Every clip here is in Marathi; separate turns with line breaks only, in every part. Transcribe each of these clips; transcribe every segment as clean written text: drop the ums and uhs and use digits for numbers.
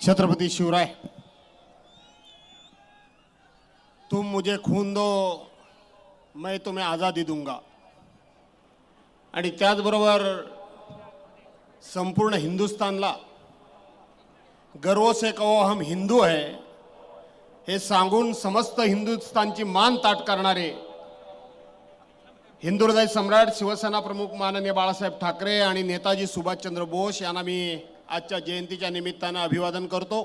छत्रपति शिवराय, तुम मुझे खून दो मैं तुम्हें आज़ादी दूंगा। आणि त्याचबरोबर संपूर्ण हिंदुस्थानला गर्व से कहो हम हिंदू है हे सांगून समस्त हिंदुस्थानची मान ताट करणारे हिंदू हृदय सम्राट शिवसेना प्रमुख माननीय बाळासाहेब ठाकरे आणि नेताजी सुभाषचंद्र बोस यांना मी आजच्या जयंतीच्या निमित्ताने अभिवादन करतो।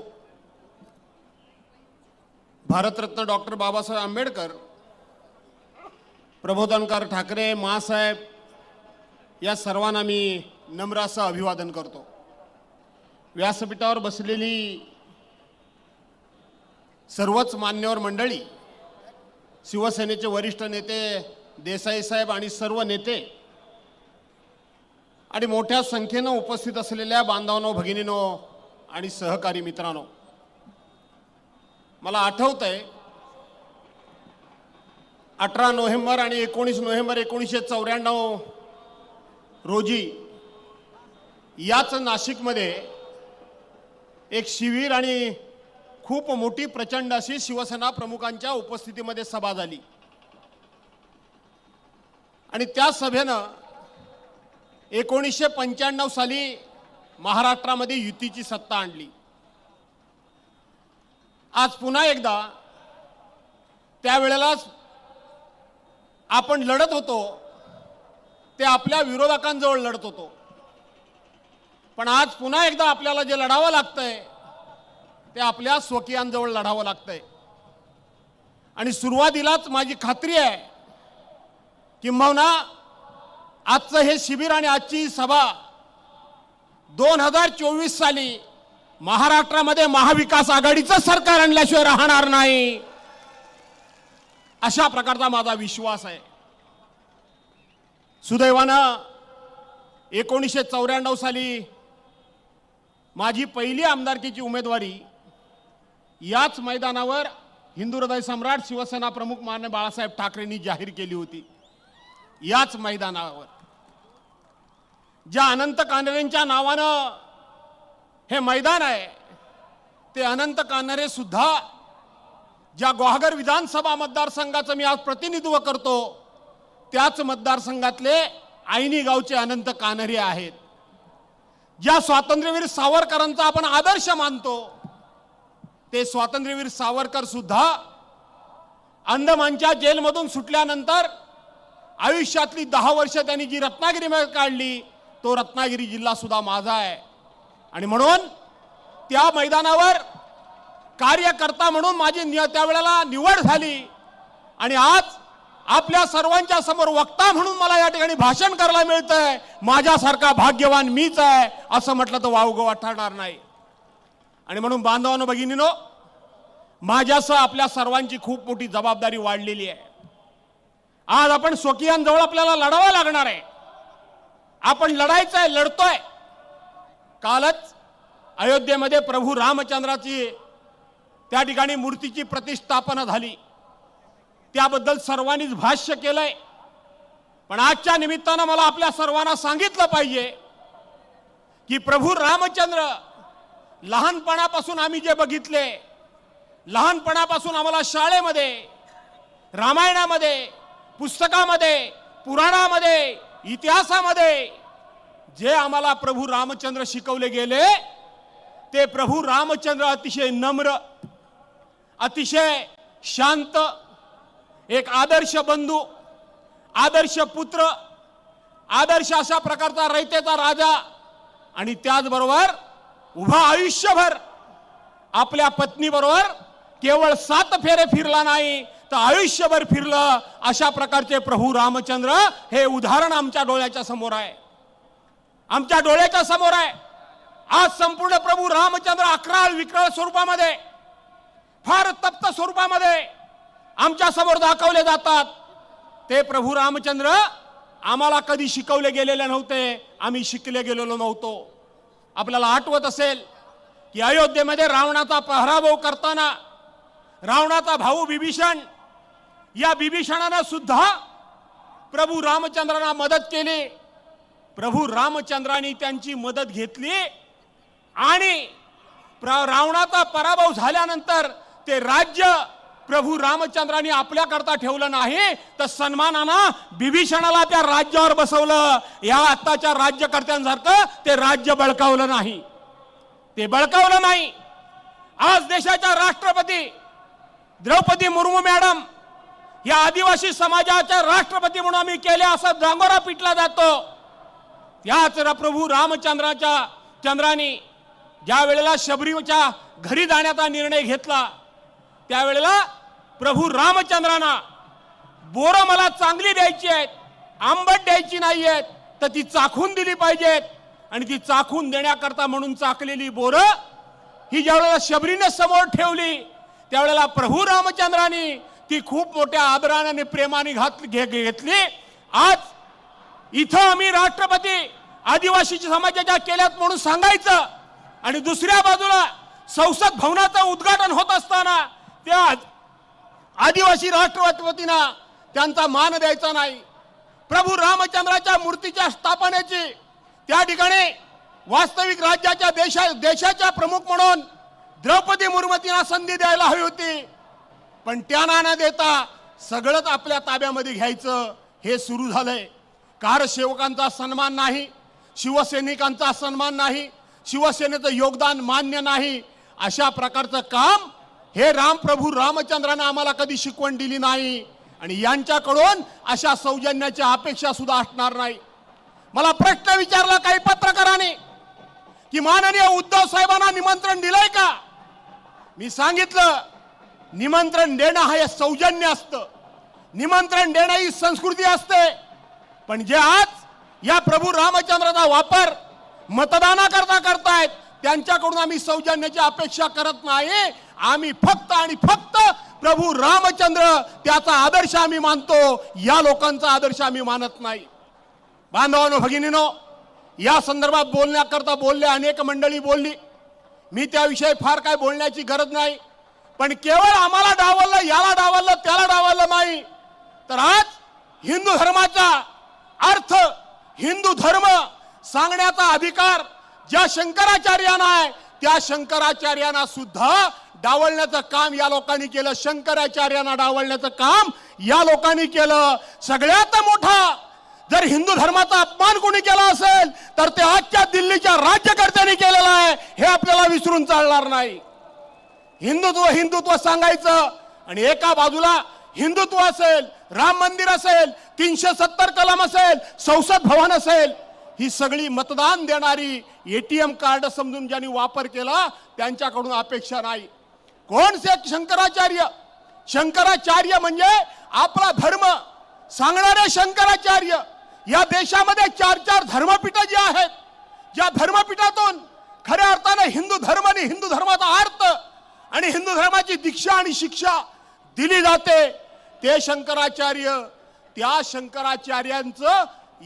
भारतरत्न डॉक्टर बाबासाहेब आंबेडकर, प्रबोधनकार ठाकरे मासाहेब या सर्वांना मी नम्र असं अभिवादन करतो। व्यासपीठावर बसलेली सर्वच मान्यवर मंडळी, शिवसेनेचे वरिष्ठ नेते देसाई साहेब आणि सर्व नेते आणि मोठ्या संख्येने उपस्थित असलेल्या बांधवांनो, भगिनींनो आणि सहकारी मित्रांनो, मला आठवतंय 18 नोव्हेंबर आणि 19 नोव्हेंबर 1994 रोजी याच नाशिकमध्ये एक शिबिर आणि खूप मोठी प्रचंड अशी शिवसेना प्रमुखांच्या उपस्थितीमध्ये सभा झाली आणि त्या सभेनं 1995 साली महाराष्ट्रामध्ये युतीची सत्ता आणली। आज पुन्हा एकदा त्यावेळेलाच आपण लढत होतो ते आपल्या विरोधकांजवळ लढत होतो, पण आज पुन्हा एकदा आपल्याला जे लढावं लागतंय ते आपल्या स्वकीयांजवळ लढावं लागतंय। आणि सुरुवातीलाच माझी खात्री आहे किंबहुना आजचं हे शिबिर आणि आजची सभा 2024 साली महाराष्ट्रामध्ये महाविकास आघाडीचं सरकार आणल्याशिवाय राहणार नाही, अशा प्रकारचा माझा विश्वास आहे। सुदैवानं 1994 साली माझी पहिली आमदारकीची उमेदवारी याच मैदानावर हिंदू हृदय सम्राट शिवसेना प्रमुख माननीय बाळासाहेब ठाकरेंनी जाहीर केली होती। याच मैदानावर ज्या अनंत कानरेंच्या नावानं हे मैदान आहे, ते अनंत कानरे सुद्धा ज्या गुहागर विधानसभा मतदारसंघाचं मी आज प्रतिनिधित्व करतो त्याच मतदारसंघातले आईनी गावचे अनंत कानरे आहेत। ज्या स्वातंत्र्यवीर सावरकरांचा आपण आदर्श मानतो ते स्वातंत्र्यवीर सावरकर सुद्धा अंदमानच्या जेलमधून सुटल्यानंतर आयुष्यातली 10 वर्ष त्यांनी जी रत्नागिरीमध्ये काढली तो रत्नागिरी जिल्हा सुद्धा माझा आहे। आणि म्हणून त्या मैदानावर कार्यकर्ता म्हणून माझी त्यावेळेला निवड झाली आणि आज आपल्या सर्वांच्या समोर वक्ता म्हणून मला या ठिकाणी भाषण करायला मिळतंय। माझ्यासारखा भाग्यवान मीच आहे असं म्हटलं तर वावगं वाटणार नाही। आणि म्हणून बांधवांनो, भगिनींनो, माझ्यासह आपल्या सर्वांची खूप मोठी जबाबदारी वाढलेली आहे। आज आपण स्वकीयांजवळ आपल्याला लढावं लागणार आहे, आपण लढायचं आहे, लढतोय। कालच अयोध्येमध्ये प्रभू रामचंद्राची त्या ठिकाणी मूर्तीची प्रतिष्ठापना झाली, त्याबद्दल सर्वांनीच भाष्य केलंय। पण आजच्या निमित्तानं मला आपल्या सर्वांना सांगितलं पाहिजे की प्रभू रामचंद्र लहानपणापासून आम्ही जे बघितले, लहानपणापासून आम्हाला शाळेमध्ये, रामायणामध्ये, पुस्तकामध्ये, पुराणामध्ये, इतिहासामध्ये जे आम्हाला प्रभू रामचंद्र शिकवले गेले ते प्रभू रामचंद्र अतिशय नम्र, अतिशय शांत, एक आदर्श बंधू, आदर्श पुत्र, आदर्श अशा प्रकारचा रयतेचा राजा आणि त्याचबरोबर उभा आयुष्यभर आपल्या पत्नीबरोबर केवळ 7 फेरे फिरला नाही तर आयुष्यभर फिरलं, अशा प्रकारचे प्रभू रामचंद्र हे उदाहरण आमच्या डोळ्याच्या समोर आहे, आमच्या डोळ्याच्या समोर आहे। आज संपूर्ण प्रभू रामचंद्र अक्राळ विक्राळ स्वरूपामध्ये, फार तप्त स्वरूपामध्ये आमच्या समोर दाखवले जातात। ते प्रभू रामचंद्र आम्हाला कधी शिकवले गेलेले नव्हते, आम्ही शिकले गेलेलो नव्हतो। आपल्याला आठवत असेल की अयोध्येमध्ये रावणाचा पराभव करताना रावणाचा भाऊ विभीषण, या विभीषणाने सुद्धा प्रभू रामचंद्रांना मदत केली। प्रभू रामचंद्रांनी त्यांची मदत घेतली आणि रावणाचा पराभव झाल्यानंतर ते राज्य प्रभू रामचंद्रांनी आपल्याकरता ठेवलं नाही, तर सन्मानानं विभीषणाला त्या राज्यावर बसवलं. या आत्ताच्या राज्यकर्त्यांसारखं ते राज्य बळकावलं नाही, ते बळकावलं नाही. आज देशाच्या राष्ट्रपती द्रौपदी मुर्मू मॅडम या आदिवासी समाजाच्या राष्ट्रपती म्हणून आम्ही केले असं डांगोरा पिटला जातो. त्याच प्रभू चंद्राने ज्या वेळेला शबरीच्या घरी जाण्याचा निर्णय घेतला, त्यावेळेला प्रभू रामचंद्रांना बोरं मला चांगली द्यायची आहेत, आंबट द्यायची नाही आहेत, तर ती चाखून दिली पाहिजेत. आणि ती चाखून देण्याकरता म्हणून चाकलेली बोरं ही ज्यावेळेला शबरीने समोर ठेवली, त्यावेळेला प्रभू रामचंद्रांनी ती खूप मोठ्या आदराने आणि प्रेमाने घेतली. आज इथं आम्ही राष्ट्रपती आदिवासी समाजाच्या केल्यात म्हणून सांगायचं, आणि दुसऱ्या बाजूला संसद भवनाचं उद्घाटन होत असताना त्या आदिवासी राष्ट्रपतींना त्यांचा मान द्यायचा नाही. प्रभू रामचंद्राच्या मूर्तीच्या स्थापनेची त्या ठिकाणी वास्तविक राज्याच्या देशाच्या प्रमुख म्हणून द्रौपदी मुर्मूंना संधी द्यायला हवी होती, पण त्यांना न देता सगळंच आपल्या ताब्यामध्ये घ्यायचं हे सुरू झालंय. कारसेवकांचा सन्मान नाही, शिवसैनिकांचा सन्मान नाही, शिवसेनेचं योगदान मान्य नाही, अशा प्रकारचं काम हे प्रभू रामचंद्राने आम्हाला कधी शिकवण दिली नाही. आणि यांच्याकडून अशा सौजन्याची अपेक्षा सुद्धा असणार नाही. मला प्रश्न विचारला काही पत्रकारांनी की माननीय उद्धव साहेबांना निमंत्रण दिलंय का? मी सांगितलं, निमंत्रण देणं हे सौजन्य असतं, निमंत्रण देणं ही संस्कृती असते. पण जे आज या प्रभू रामचंद्राचा वापर मतदानाकरता करतायत, त्यांच्याकडून आम्ही सौजन्याची अपेक्षा करत नाही. आम्ही फक्त आणि फक्त प्रभू रामचंद्र त्याचा आदर्श आम्ही मानतो, या लोकांचा आदर्श आम्ही मानत नाही. बांधवांनो, भगिनीनो, या संदर्भात बोलण्याकरता अनेक मंडळी बोलली. मी त्याविषयी फार काय बोलण्याची गरज नाही. पण केवळ आम्हाला डावललं, याला डावललं, त्याला डावललं नाही, तर आज हिंदू धर्माचा अर्थ, हिंदू धर्म सांगण्याचा अधिकार ज्या शंकराचार्यांना आहे, त्या शंकराचार्यांना सुद्धा डावलण्याचं काम या लोकांनी केलं. शंकराचार्यांना डावलण्याचं काम या लोकांनी केलं. सगळ्यात मोठा जर हिंदू धर्माचा अपमान कोणी केला असेल तर ते आजच्या दिल्लीच्या राज्यकर्त्यांनी केलेला आहे, हे आपल्याला विसरून चालणार नाही. हिंदुत्व सांगायचं आणि एका बाजूला हिंदुत्व असेल, राम मंदिर असेल, 370 कलम असेल, संसद भवन असेल, ही सगळी मतदान देणारी एटीएम कार्ड समजून ज्यांनी वापर केला त्यांच्याकडून अपेक्षा नाही. कोण शंकराचार्य? शंकराचार्य म्हणजे आपला धर्म सांगणारे शंकराचार्य. या देशामध्ये 4 धर्मपीठ जी आहेत, ज्या धर्मपीठातून खऱ्या अर्थाने हिंदू धर्म आणि हिंदू धर्माचा अर्थ आणि हिंदू धर्माची दीक्षा आणि शिक्षा दिली जाते, ते शंकराचार्य, त्या शंकराचार्यांचं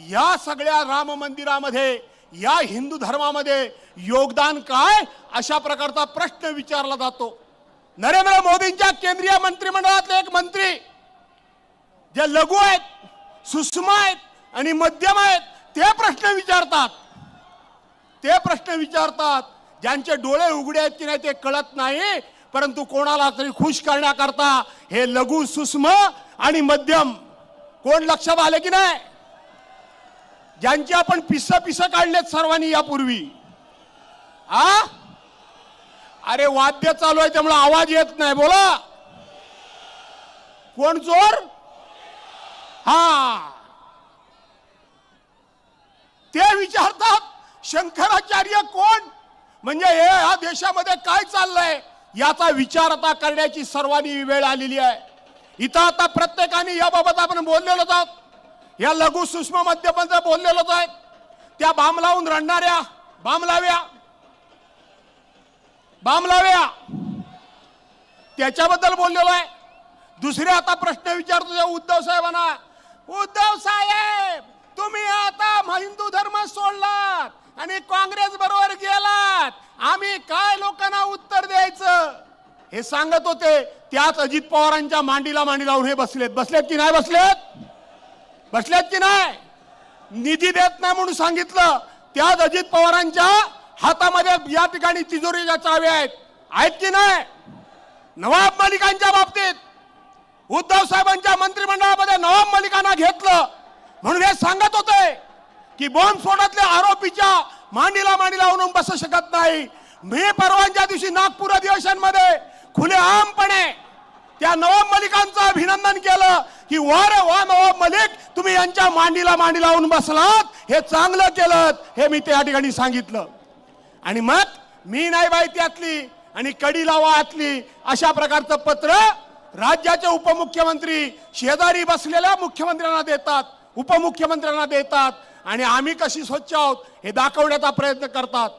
या सगळ्या राम मंदिरामध्ये, या हिंदू धर्मामध्ये योगदान काय, अशा प्रकारचा प्रश्न विचारला जातो. नरेंद्र मोदींच्या केंद्रीय मंत्रिमंडळातले एक मंत्री जे लघु आहेत, सूक्ष्म आहेत आणि मध्यम आहेत, ते प्रश्न विचारतात. ज्यांचे डोळे उघडे आहेत की नाही ते कळत नाही, परंतु कोणाला तरी खुश करण्याकरता हे लघु, सूक्ष्म आणि मध्यम कोण लक्षात आले की नाही? ज्यांची आपण पिस काढलेत सर्वांनी यापूर्वी. अरे वाद्य चालू आहे त्यामुळे आवाज येत नाही, बोला. कोण चोर? ते विचारतात शंकराचार्य कोण, म्हणजे या देशामध्ये काय चाललंय याचा विचार आता करण्याची सर्वांनी वेळ आलेली आहे. इथं आता प्रत्येकाने याबाबत आपण बोललेलोच आहोत, या लघु सूक्ष्म मध्यमांचं बोललेलोच आहे. त्या बाम लावून रडणाऱ्या बाम लाव्या त्याच्याबद्दल बोललेलो आहे. दुसरे आता प्रश्न विचारतो उद्धव साहेबांना, उद्धव साहेब तुम्ही आता हिंदू धर्म सोडलात आणि काँग्रेस बरोबर गेलात, आम्ही काय लोकांना उत्तर द्यायचं हे सांगत होते. त्याच अजित पवारांच्या मांडीला मांडी लावून हे बसलेत की नाही बसलेत की नाही? निधी देत नाही म्हणून सांगितलं, त्याच अजित पवारांच्या हातामध्ये या ठिकाणी तिजोरीच्या चाव्या आहेत की नाही? नवाब मलिकांच्या बाबतीत उद्धव साहेबांच्या मंत्रिमंडळामध्ये नवाब मलिकांना घेतलं म्हणून हे सांगत होते की बॉम्बस्फोटातल्या आरोपीच्या मांडीला मांडी लावून बसू शकत नाही. मी परवांच्या दिवशी नागपूर अधिवेशनमध्ये खुलेआमपणे त्या नवाब मलिकांचं अभिनंदन केलं की वा रे वा नवाब मलिक, तुम्ही यांच्या मांडीला मांडी लावून बसलात, हे चांगलं केलं, हे मी त्या ठिकाणी सांगितलं. आणि मग मी नाही बाई त्यातली आणि कडी लावा आतली अशा प्रकारचं पत्र राज्याचे उपमुख्यमंत्री शेजारी बसलेल्या मुख्यमंत्र्यांना देतात, उपमुख्यमंत्र्यांना देतात आणि आम्ही कशी स्वच्छ आहोत हे दाखवण्याचा प्रयत्न करतात.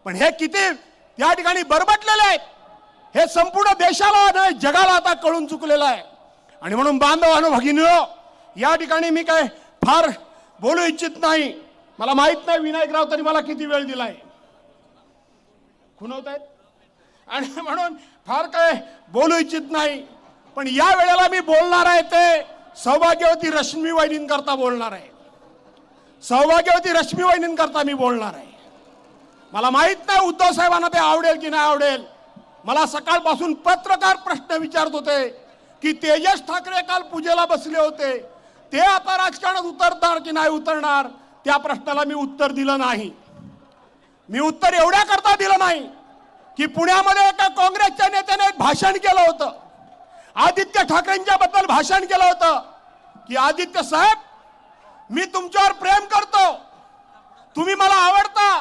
पण हे किती त्या ठिकाणी बरबटलेले आहेत हे संपूर्ण देशाला आणि जगाला आता कळून चुकलेलं आहे. आणि म्हणून बांधवांनो भगिनींनो, या ठिकाणी मी काय फार बोलू इच्छित नाही. मला माहित नाही विनायकराव तरी मला किती वेळ दिलाय, खुणवत आहेत, आणि म्हणून फार काय बोलू इच्छित नाही. पण या वेळेला मी बोलणार आहे ते सौभाग्यवती रश्मी वहिनींकरता बोलणार आहे. सौभाग्यवती रश्मी वहिनींकरता मी बोलणार आहे. मला माहित नाही उद्धव साहेबांना ते आवडेल की नाही आवडेल. मला सकाळपासून पत्रकार प्रश्न विचारत होते की तेजस ठाकरे काल पूजेला बसले होते, ते आता राजकारणात उतरणार की नाही उतरणार. त्या प्रश्नाला मी उत्तर दिलं नाही. मी उत्तर एवढ्या करता दिलं नाही की पुण्यामध्ये एका काँग्रेसच्या नेत्याने एक भाषण केलं होतं, आदित्य ठाकरेंच्या बद्दल भाषण केलं होतं की आदित्य साहेब, मी तुमच्यावर प्रेम करतो, तुम्ही मला आवडता.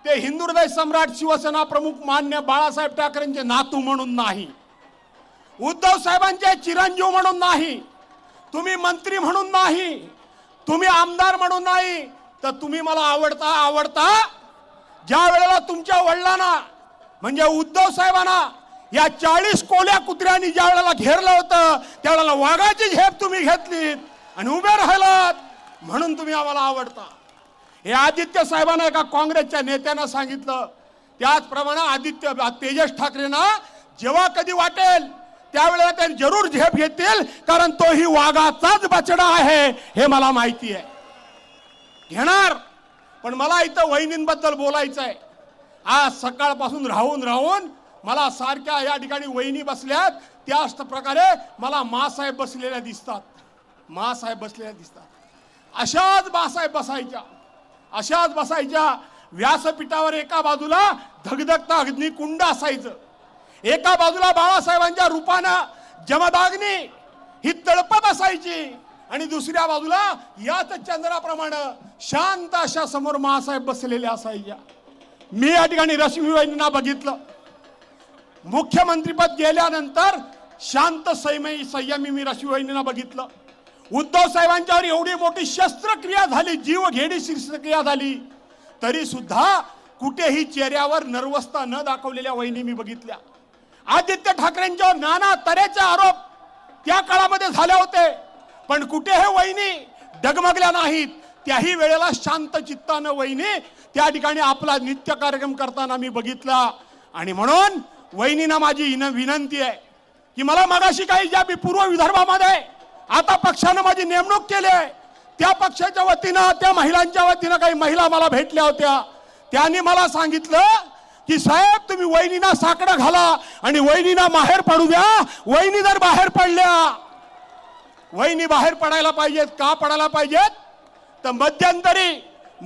ते हिंदू हृदय सम्राट शिवसेना प्रमुख मान्य बाळासाहेब ठाकरेंचे नातू म्हणून नाही, उद्धव साहेबांचे चिरंजीव म्हणून नाही, तुम्ही मंत्री म्हणून नाही, तुम्ही आमदार म्हणून नाही, तर तुम्ही मला आवडता. ज्या वेळेला तुमच्या वडिलांना म्हणजे उद्धव साहेबांना या 40 कोल्या कुत्र्यांनी ज्या वेळेला घेरलं होतं त्यावेळेला वाघाची झेप तुम्ही घेतलीत आणि उभे राहिलात म्हणून तुम्ही आम्हाला आवडता. हे आदित्य साहेबांना एका काँग्रेसच्या नेत्यानं सांगितलं. त्याचप्रमाणे आदित्य तेजस ठाकरेंना जेव्हा कधी वाटेल त्यावेळेला ते जरूर झेप घेतील, कारण तोही वाघाचाच बछडा आहे हे मला माहिती आहे. घेणार. पण मला इथं वहिनींबद्दल बोलायचं आहे. आज सकाळपासून राहून मला सारख्या या ठिकाणी वहिनी बसल्यात, त्याच प्रकारे मला मासाहेब बसलेल्या दिसतात, मासाहेब बसलेल्या दिसतात. अशाच मासाहेब बसायच्या, अशाच बसायच्या. व्यासपीठावर एका बाजूला धगधगता अग्निकुंड असायचं, एका बाजूला बाळासाहेबांच्या रूपानं जमदाग्नी ही तळपत असायची आणि दुसऱ्या बाजूला याच चंद्राप्रमाणे शांत अशा समोर मासाहेब बसलेले असायच्या. मी या ठिकाणी रश्मी वहिनींना बघितलं. मुख्यमंत्रीपद गेल्यानंतर शांत संयमी मी रश्मी वहिनींना बघितलं. उद्धव साहेबांच्यावर एवढी मोठी शस्त्रक्रिया झाली, जीवघेणी शस्त्रक्रिया झाली, तरी सुद्धा कुठेही चेहऱ्यावर नर्वसता न दाखवलेल्या वहिनी मी बघितल्या. आदित्य ठाकरेंच्यावर नाना तऱ्हेचे आरोप त्या काळामध्ये झाले होते, पण कुठे हे वहिनी डगमगल्या नाहीत. त्याही वेळेला शांत चित्तानं वहिनी त्या ठिकाणी आपला नित्य कार्यक्रम करताना मी बघितला. आणि म्हणून वहिनींना माझी विनंती आहे की मला मगाशी काही ज्या मी पूर्व विदर्भामध्ये आता पक्षानं माझी नेमणूक केली आहे, त्या पक्षाच्या वतीनं त्या महिलांच्या वतीनं काही महिला मला भेटल्या होत्या. त्यांनी मला सांगितलं की साहेब तुम्ही वहिनींना साकडं घाला आणि वहिनींना बाहेर पडू द्या. वहिनी जर बाहेर पडल्या, वहिनी बाहेर पडायला पाहिजेत. का पडायला पाहिजेत? तर मध्यंतरी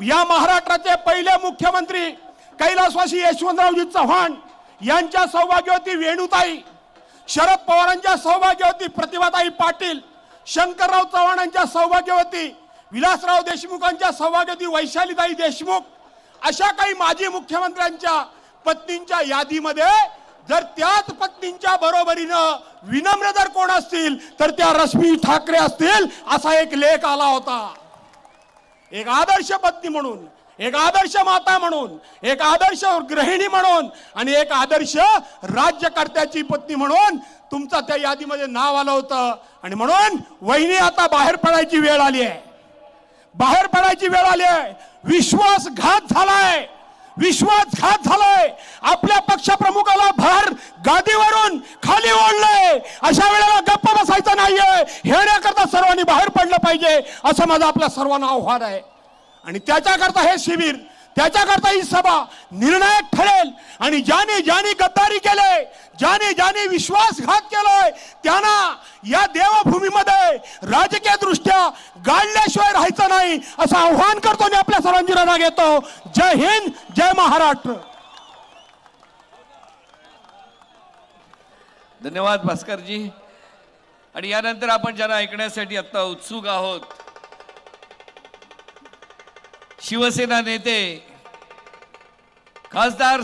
या महाराष्ट्राचे पहिले मुख्यमंत्री कैलासवासी यशवंतरावजी चव्हाण यांच्या सौभाग्यवती वेणुताई, शरद पवारांच्या सौभाग्यवती प्रतिभाताई पाटील, शंकरराव चव्हाणांच्या सौभाग्यवती, विलासराव देशमुखांच्या सौभाग्यवती वैशालीताई देशमुख, अशा काही माजी मुख्यमंत्र्यांच्या पत्नींच्या यादीमध्ये जर त्याच पत्नींच्या बरोबरीनं विनम्र जर कोण असतील तर त्या रश्मी ठाकरे असतील, असा एक लेख आला होता. एक आदर्श पत्नी म्हणून, एक आदर्श माता म्हणून, एक आदर्श गृहिणी म्हणून आणि एक आदर्श राज्यकर्त्याची पत्नी म्हणून तुमचं त्या यादीमध्ये नाव आलं होतं. आणि म्हणून वहिनी आता बाहेर पडायची वेळ आली आहे, बाहेर पडायची वेळ आली आहे. विश्वासघात झालाय, विश्वासघात झालाय. आपल्या पक्षप्रमुखाला भर गादीवरून खाली ओढलंय. अशा वेळेला गप्प बसायचं नाहीये. हेण्याकरता सर्वांनी बाहेर पडलं पाहिजे असं माझं आपल्या सर्वांना आव्हान आहे. आणि त्याच्याकरता हे शिबिर त्याच्याकरता ही सभा निर्णायक ठरेल. आणि ज्याने ज्याने गद्दारी केले, ज्याने ज्याने विश्वासघात केलाय, त्यांना या देवभूमीमध्ये राजकीय दृष्ट्या गाळल्याशिवाय राहायचं नाही असं आव्हान करतो आणि आपल्या सर्वांची रजा घेतो. जय हिंद, जय महाराष्ट्र.
धन्यवाद भास्करजी. आणि यानंतर आपण ज्यांना ऐकण्यासाठी आता उत्सुक आहोत, शिवसेना नेते खासदार